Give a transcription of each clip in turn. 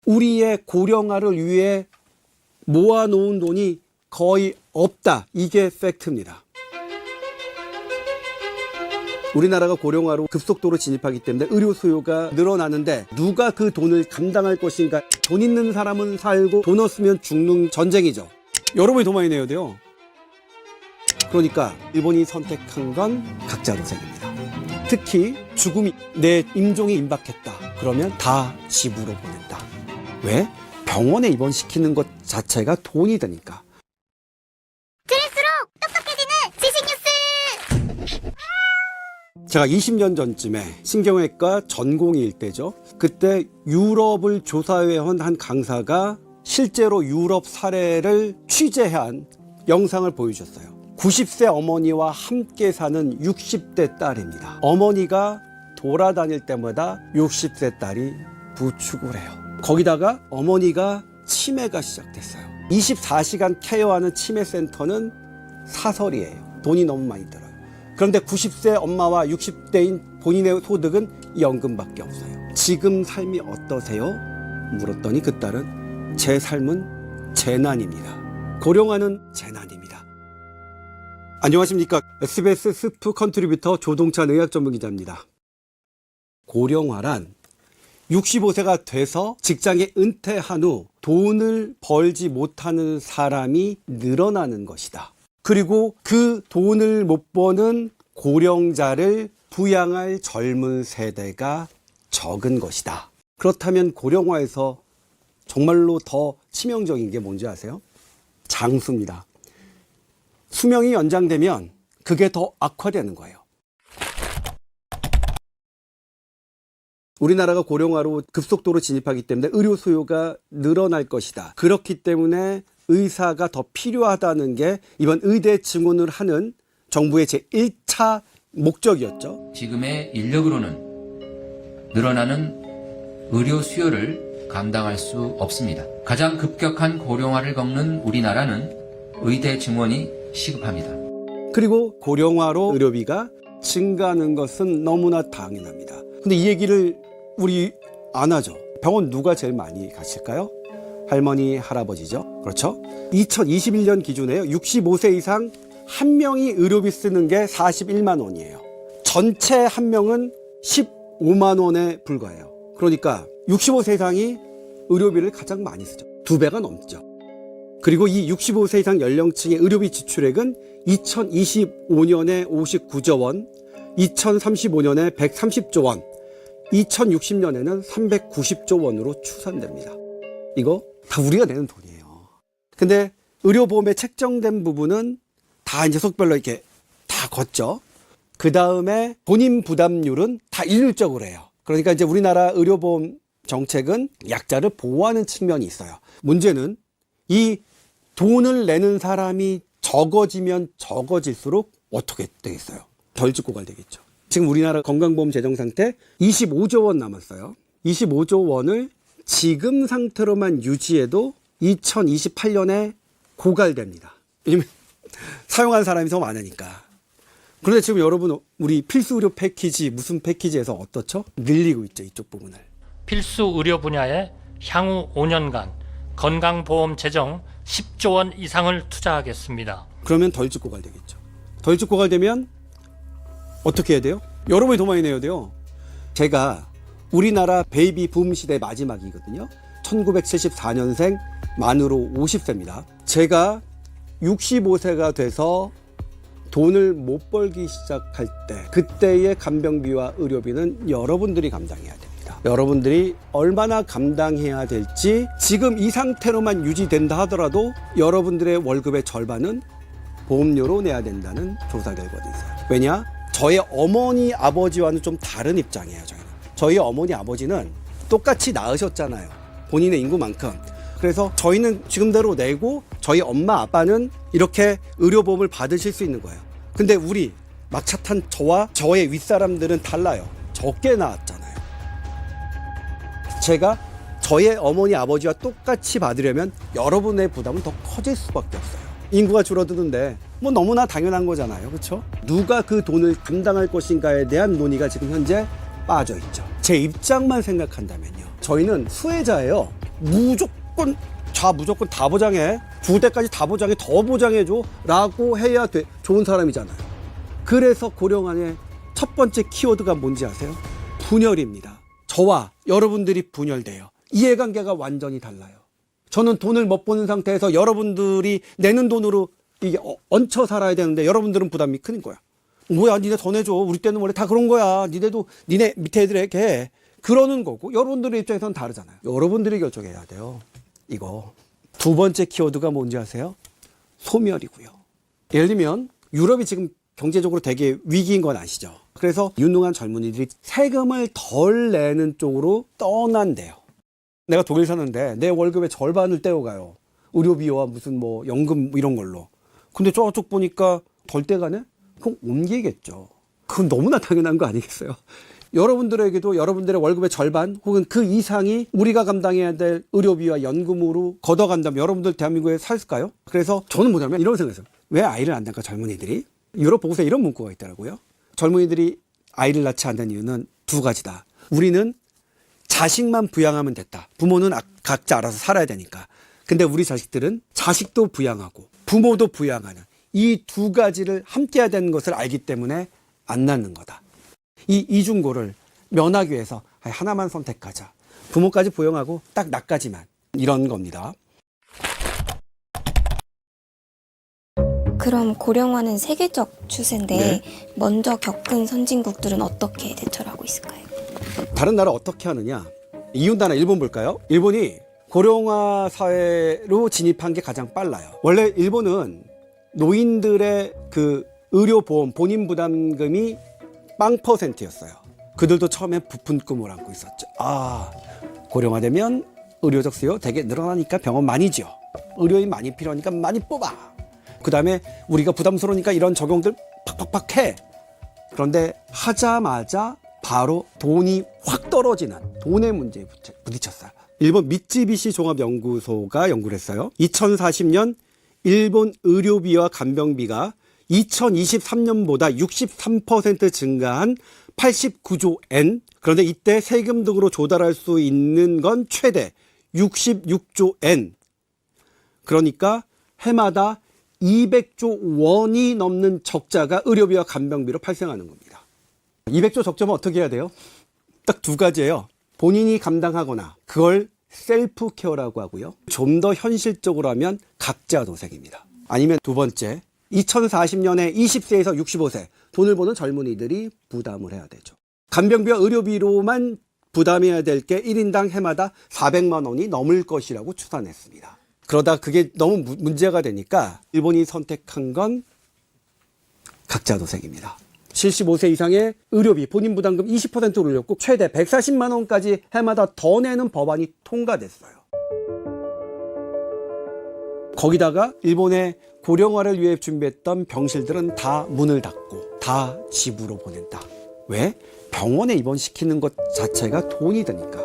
우리의 고령화를 위해 모아놓은 돈이 거의 없다. 이게 팩트입니다. 우리나라가 고령화로 급속도로 진입하기 때문에 의료 수요가 늘어나는데 누가 그 돈을 감당할 것인가. 돈 있는 사람은 살고 돈 없으면 죽는 전쟁이죠. 여러분이 돈 많이 내야 돼요. 그러니까 일본이 선택한 건 각자 도생입니다. 특히 죽음이 내 임종이 임박했다. 그러면 다 집으로 보낸다. 왜? 병원에 입원시키는 것 자체가 돈이 드니까. 들을수록 똑똑해지는 지식 뉴스! 제가 20년 전쯤에 신경외과 전공의일 때죠. 그때 유럽을 조사해온 한 강사가 실제로 유럽 사례를 취재한 영상을 보여주셨어요. 90세 어머니와 함께 사는 60대 딸입니다. 어머니가 돌아다닐 때마다 60세 딸이 부축을 해요. 거기다가 어머니가 치매가 시작됐어요. 24시간 케어하는 치매센터는 사설이에요. 돈이 너무 많이 들어요. 그런데 90세 엄마와 60대인 본인의 소득은 연금밖에 없어요. 지금 삶이 어떠세요? 물었더니 그 딸은 제 삶은 재난입니다. 고령화는 재난입니다. 안녕하십니까. SBS 스프 컨트리뷰터 조동찬 의학 전문 기자입니다. 고령화란 65세가 돼서 직장에 은퇴한 후 돈을 벌지 못하는 사람이 늘어나는 것이다. 그리고 그 돈을 못 버는 고령자를 부양할 젊은 세대가 적은 것이다. 그렇다면 고령화에서 정말로 더 치명적인 게 뭔지 아세요? 장수입니다. 수명이 연장되면 그게 더 악화되는 거예요. 우리나라가 고령화로 급속도로 진입하기 때문에 의료 수요가 늘어날 것이다. 그렇기 때문에 의사가 더 필요하다는 게 이번 의대 증원을 하는 정부의 제1차 목적이었죠. 지금의 인력으로는 늘어나는 의료 수요를 감당할 수 없습니다. 가장 급격한 고령화를 겪는 우리나라는 의대 증원이 시급합니다. 그리고 고령화로 의료비가 증가하는 것은 너무나 당연합니다. 근데 이 얘기를 우리 안 하죠. 병원 누가 제일 많이 가실까요? 할머니, 할아버지죠. 그렇죠? 2021년 기준에요. 65세 이상 한 명이 의료비 쓰는 게 41만 원이에요. 전체 한 명은 15만 원에 불과해요. 그러니까 65세 이상이 의료비를 가장 많이 쓰죠. 2배가 넘죠. 그리고 이 65세 이상 연령층의 의료비 지출액은 2025년에 59조 원, 2035년에 130조 원, 2060년에는 390조 원으로 추산됩니다. 이거 다 우리가 내는 돈이에요. 근데 의료보험에 책정된 부분은 다 이제 속별로 이렇게 다 걷죠. 그 다음에 본인 부담률은 다 일률적으로 해요. 그러니까 이제 우리나라 의료보험 정책은 약자를 보호하는 측면이 있어요. 문제는 이 돈을 내는 사람이 적어지면 적어질수록 어떻게 되겠어요? 덜 짓고 갈 되겠죠. 지금 우리나라 건강보험 재정 상태 25조 원 남았어요. 25조 원을 지금 상태로만 유지해도 2028년에 고갈됩니다. 왜냐면 사용한 사람이 더 많으니까. 그런데 지금 여러분 우리 필수 의료 패키지 무슨 패키지에서 어떻죠? 늘리고 있죠. 이쪽 부분을. 필수 의료 분야에 향후 5년간 건강보험 재정 10조 원 이상을 투자하겠습니다. 그러면 덜 짓고 갈 되겠죠. 덜 짓고 갈 되면 어떻게 해야 돼요? 여러분이 더 많이 내야 돼요. 제가 우리나라 베이비 붐 시대 마지막이거든요. 1974년생 만으로 50세입니다. 제가 65세가 돼서 돈을 못 벌기 시작할 때 그때의 간병비와 의료비는 여러분들이 감당해야 됩니다. 여러분들이 얼마나 감당해야 될지 지금 이 상태로만 유지된다 하더라도 여러분들의 월급의 절반은 보험료로 내야 된다는 조사 결과도 있어요. 왜냐? 저의 어머니 아버지와는 좀 다른 입장이에요. 저희 어머니 아버지는 똑같이 낳으셨잖아요. 본인의 인구만큼. 그래서 저희는 지금대로 내고 저희 엄마 아빠는 이렇게 의료보험을 받으실 수 있는 거예요. 근데 우리 막차 탄 저와 저의 윗사람들은 달라요. 적게 낳았잖아요. 제가 저의 어머니 아버지와 똑같이 받으려면 여러분의 부담은 더 커질 수밖에 없어요. 인구가 줄어드는데 뭐 너무나 당연한 거잖아요. 그렇죠? 누가 그 돈을 감당할 것인가에 대한 논의가 지금 현재 빠져 있죠. 제 입장만 생각한다면요. 저희는 수혜자예요. 무조건 무조건 다 보장해. 죽을 때까지 다 보장해. 더 보장해줘. 라고 해야 좋은 사람이잖아요. 그래서 고령안의 첫 번째 키워드가 뭔지 아세요? 분열입니다. 저와 여러분들이 분열돼요. 이해관계가 완전히 달라요. 저는 돈을 못 버는 상태에서 여러분들이 내는 돈으로 이게 얹혀 살아야 되는데 여러분들은 부담이 큰 거야. 뭐야, 니네 더 내줘. 우리 때는 원래 다 그런 거야. 니네도 니네 밑에 애들에게 해. 그러는 거고, 여러분들의 입장에서는 다르잖아요. 여러분들이 결정해야 돼요. 이거. 두 번째 키워드가 뭔지 아세요? 소멸이고요. 예를 들면 유럽이 지금 경제적으로 되게 위기인 건 아시죠? 그래서 유능한 젊은이들이 세금을 덜 내는 쪽으로 떠난대요. 내가 독일 사는데 내 월급의 절반을 떼어가요. 의료비와 무슨 뭐 연금 이런 걸로. 근데 저쪽 보니까 덜 떼가네? 그럼 옮기겠죠. 그건 너무나 당연한 거 아니겠어요? 여러분들에게도 여러분들의 월급의 절반 혹은 그 이상이 우리가 감당해야 될 의료비와 연금으로 걷어간다면 여러분들 대한민국에 살까요? 그래서 저는 뭐냐면 이런 생각했어요. 왜 아이를 안 낳을까, 젊은이들이? 유럽 보고서에 이런 문구가 있더라고요. 젊은이들이 아이를 낳지 않는 이유는 두 가지다. 우리는 자식만 부양하면 됐다. 부모는 각자 알아서 살아야 되니까. 근데 우리 자식들은 자식도 부양하고 부모도 부양하는 이 두 가지를 함께 해야 되는 것을 알기 때문에 안 낳는 거다. 이 이중고를 면하기 위해서 하나만 선택하자. 부모까지 부양하고 딱 나까지만. 이런 겁니다. 그럼 고령화는 세계적 추세인데 네. 먼저 겪은 선진국들은 어떻게 대처를 하고 있을까요? 다른 나라 어떻게 하느냐? 이웃 나라 일본 볼까요? 일본이 고령화 사회로 진입한 게 가장 빨라요. 원래 일본은 노인들의 그 의료보험 본인 부담금이 0%였어요. 그들도 처음에 부푼 꿈을 안고 있었죠. 고령화되면 의료적 수요 되게 늘어나니까 병원 많이 지어. 의료인 많이 필요하니까 많이 뽑아. 그 다음에 우리가 부담스러우니까 이런 적용들 팍팍팍 해. 그런데 하자마자 바로 돈이 확 떨어지는 돈의 문제에 부딪혔어요. 일본 미쯔비시 종합연구소가 연구를 했어요. 2040년 일본 의료비와 간병비가 2023년보다 63% 증가한 89조 엔. 그런데 이때 세금 등으로 조달할 수 있는 건 최대 66조 엔. 그러니까 해마다 200조 원이 넘는 적자가 의료비와 간병비로 발생하는 겁니다. 200조 적자면 어떻게 해야 돼요? 딱 두 가지예요. 본인이 감당하거나 그걸 셀프 케어라고 하고요. 좀 더 현실적으로 하면 각자 도생입니다. 아니면 두 번째, 2040년에 20세에서 65세 돈을 버는 젊은이들이 부담을 해야 되죠. 간병비와 의료비로만 부담해야 될 게 1인당 해마다 400만 원이 넘을 것이라고 추산했습니다. 그러다 그게 너무 문제가 되니까 일본이 선택한 건 각자 도생입니다. 75세 이상의 의료비 본인 부담금 20%를 올렸고 최대 140만 원까지 해마다 더 내는 법안이 통과됐어요. 거기다가 일본의 고령화를 위해 준비했던 병실들은 다 문을 닫고 다 집으로 보낸다. 왜? 병원에 입원시키는 것 자체가 돈이 드니까.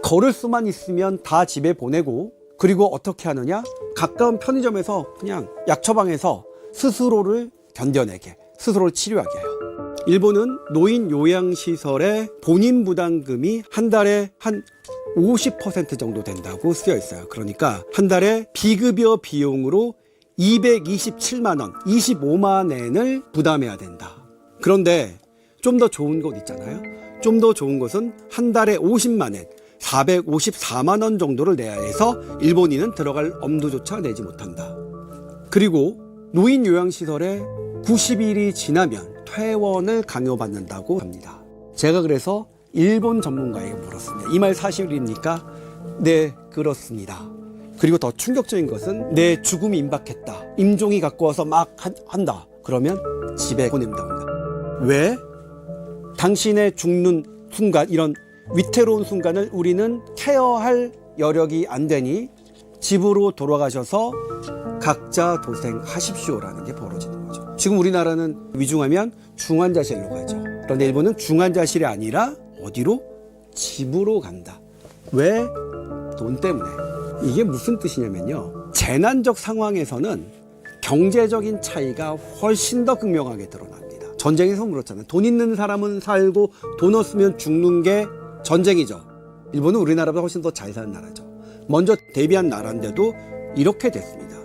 걸을 수만 있으면 다 집에 보내고, 그리고 어떻게 하느냐? 가까운 편의점에서 그냥 약처방에서 스스로를 견뎌내게, 스스로를 치료하게 해요. 일본은 노인 요양시설의 본인 부담금이 한 달에 한 50% 정도 된다고 쓰여 있어요. 그러니까 한 달에 비급여 비용으로 227만 원, 25만 엔을 부담해야 된다. 그런데 좀 더 좋은 곳 있잖아요. 좀 더 좋은 곳은 한 달에 50만 엔, 454만 원 정도를 내야 해서 일본인은 들어갈 엄두조차 내지 못한다. 그리고 노인 요양시설에 90일이 지나면 퇴원을 강요받는다고 합니다. 제가 그래서 일본 전문가에게 물었습니다. 이 말 사실입니까? 네, 그렇습니다. 그리고 더 충격적인 것은 내 죽음이 임박했다. 임종이 갖고 와서 막 한다. 그러면 집에 보낸다고 합니다. 왜? 당신의 죽는 순간, 이런 위태로운 순간을 우리는 케어할 여력이 안 되니 집으로 돌아가셔서 각자 도생하십시오라는 게 벌어지는 거죠. 지금 우리나라는 위중하면 중환자실로 가죠. 그런데 일본은 중환자실이 아니라 어디로? 집으로 간다. 왜? 돈 때문에. 이게 무슨 뜻이냐면요. 재난적 상황에서는 경제적인 차이가 훨씬 더 극명하게 드러납니다. 전쟁에서 물었잖아요. 돈 있는 사람은 살고 돈 없으면 죽는 게 전쟁이죠. 일본은 우리나라보다 훨씬 더 잘 사는 나라죠. 먼저 데뷔한 나라인데도 이렇게 됐습니다.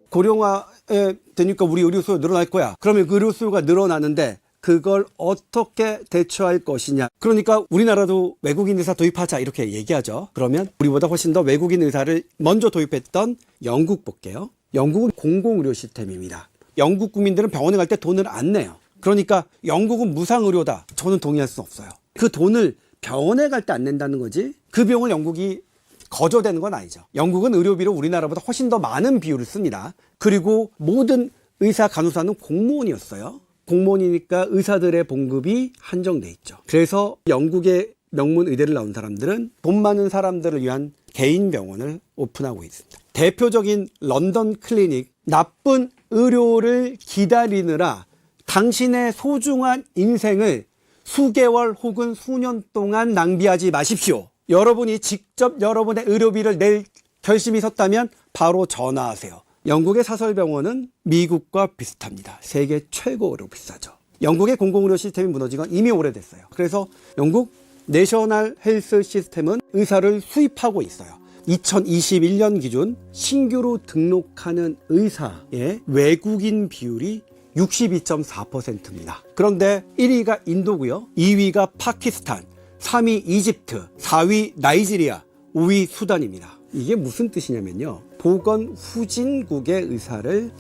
고령화에 되니까 우리 의료 수요 늘어날 거야. 그러면 그 의료 수요가 늘어나는데 그걸 어떻게 대처할 것이냐. 그러니까 우리나라도 외국인 의사 도입하자 이렇게 얘기하죠. 그러면 우리보다 훨씬 더 외국인 의사를 먼저 도입했던 영국 볼게요. 영국은 공공의료 시스템입니다. 영국 국민들은 병원에 갈 때 돈을 안 내요. 그러니까 영국은 무상의료다. 저는 동의할 수 없어요. 그 돈을 병원에 갈 때 안 낸다는 거지 그 비용을 영국이 거저되는 건 아니죠. 영국은 의료비로 우리나라보다 훨씬 더 많은 비율을 씁니다. 그리고 모든 의사, 간호사는 공무원이었어요. 공무원이니까 의사들의 봉급이 한정돼 있죠. 그래서 영국의 명문 의대를 나온 사람들은 돈 많은 사람들을 위한 개인 병원을 오픈하고 있습니다. 대표적인 런던 클리닉, 나쁜 의료를 기다리느라 당신의 소중한 인생을 수개월 혹은 수년 동안 낭비하지 마십시오. 여러분이 직접 여러분의 의료비를 낼 결심이 섰다면 바로 전화하세요. 영국의 사설병원은 미국과 비슷합니다. 세계 최고로 비싸죠. 영국의 공공의료 시스템이 무너진 건 이미 오래됐어요. 그래서 영국 내셔널 헬스 시스템은 의사를 수입하고 있어요. 2021년 기준 신규로 등록하는 의사의 외국인 비율이 62.4%입니다. 그런데 1위가 인도고요. 2위가 파키스탄, 3위 이집트, 4위 나이지리아, 5위 수단입니다. 이게 무슨 뜻이냐면요. 보건 후진국의 의사를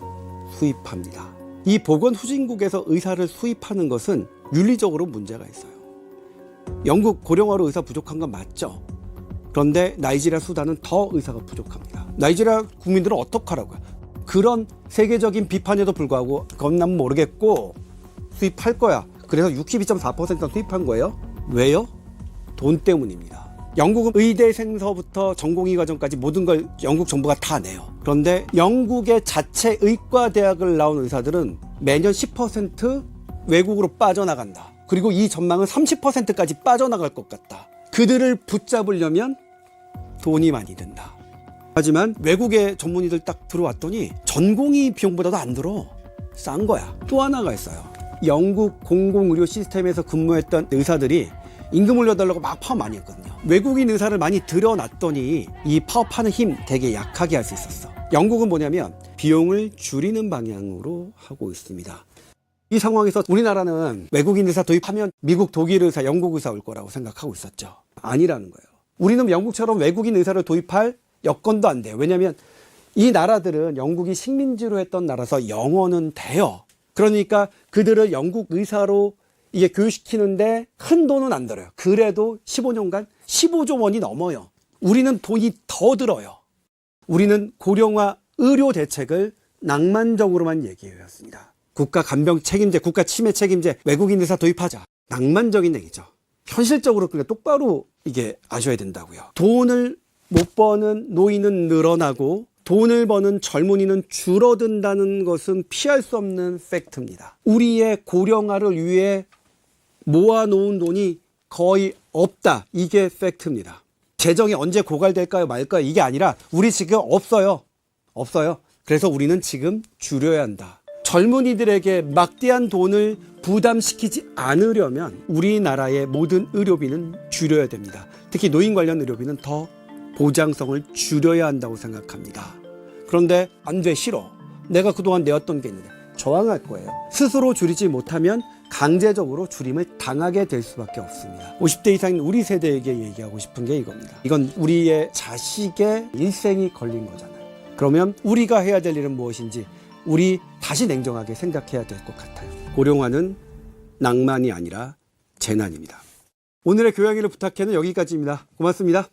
수입합니다. 이 보건 후진국에서 의사를 수입하는 것은 윤리적으로 문제가 있어요. 영국 고령화로 의사 부족한 건 맞죠. 그런데 나이지리아, 수단은 더 의사가 부족합니다. 나이지리아 국민들은 어떡하라고요? 그런 세계적인 비판에도 불구하고 그건 난 모르겠고 수입할 거야. 그래서 62.4% 수입한 거예요. 왜요? 돈 때문입니다. 영국은 의대생서부터 전공의 과정까지 모든 걸 영국 정부가 다 내요. 그런데 영국의 자체 의과대학을 나온 의사들은 매년 10% 외국으로 빠져나간다. 그리고 이 전망은 30%까지 빠져나갈 것 같다. 그들을 붙잡으려면 돈이 많이 든다. 하지만 외국의 전문의들 딱 들어왔더니 전공의 비용보다도 안 들어. 싼 거야. 또 하나가 있어요. 영국 공공의료 시스템에서 근무했던 의사들이 임금 올려달라고 막 파업 많이 했거든요. 외국인 의사를 많이 들여놨더니 이 파업하는 힘 되게 약하게 할 수 있었어. 영국은 뭐냐면 비용을 줄이는 방향으로 하고 있습니다. 이 상황에서 우리나라는 외국인 의사 도입하면 미국, 독일 의사, 영국 의사 올 거라고 생각하고 있었죠. 아니라는 거예요. 우리는 영국처럼 외국인 의사를 도입할 여건도 안 돼요. 왜냐하면 이 나라들은 영국이 식민지로 했던 나라서 영어는 돼요. 그러니까 그들을 영국 의사로 이게 교육시키는데 큰 돈은 안 들어요. 그래도 15년간 15조 원이 넘어요. 우리는 돈이 더 들어요. 우리는 고령화 의료 대책을 낭만적으로만 얘기해왔습니다. 국가 간병 책임제, 국가 치매 책임제, 외국인 의사 도입하자. 낭만적인 얘기죠. 현실적으로 그냥 똑바로 이게 아셔야 된다고요. 돈을 못 버는 노인은 늘어나고 돈을 버는 젊은이는 줄어든다는 것은 피할 수 없는 팩트입니다. 우리의 고령화를 위해 모아놓은 돈이 거의 없다. 이게 팩트입니다. 재정이 언제 고갈될까요 말까요? 이게 아니라 우리 지금 없어요. 없어요. 그래서 우리는 지금 줄여야 한다. 젊은이들에게 막대한 돈을 부담시키지 않으려면 우리나라의 모든 의료비는 줄여야 됩니다. 특히 노인 관련 의료비는 더 보장성을 줄여야 한다고 생각합니다. 그런데 안 돼, 싫어. 내가 그동안 내었던 게 있는데 저항할 거예요. 스스로 줄이지 못하면 강제적으로 줄임을 당하게 될 수밖에 없습니다. 50대 이상인 우리 세대에게 얘기하고 싶은 게 이겁니다. 이건 우리의 자식의 일생이 걸린 거잖아요. 그러면 우리가 해야 될 일은 무엇인지 우리 다시 냉정하게 생각해야 될 것 같아요. 고령화는 낭만이 아니라 재난입니다. 오늘의 교양일을 부탁해는 여기까지입니다. 고맙습니다.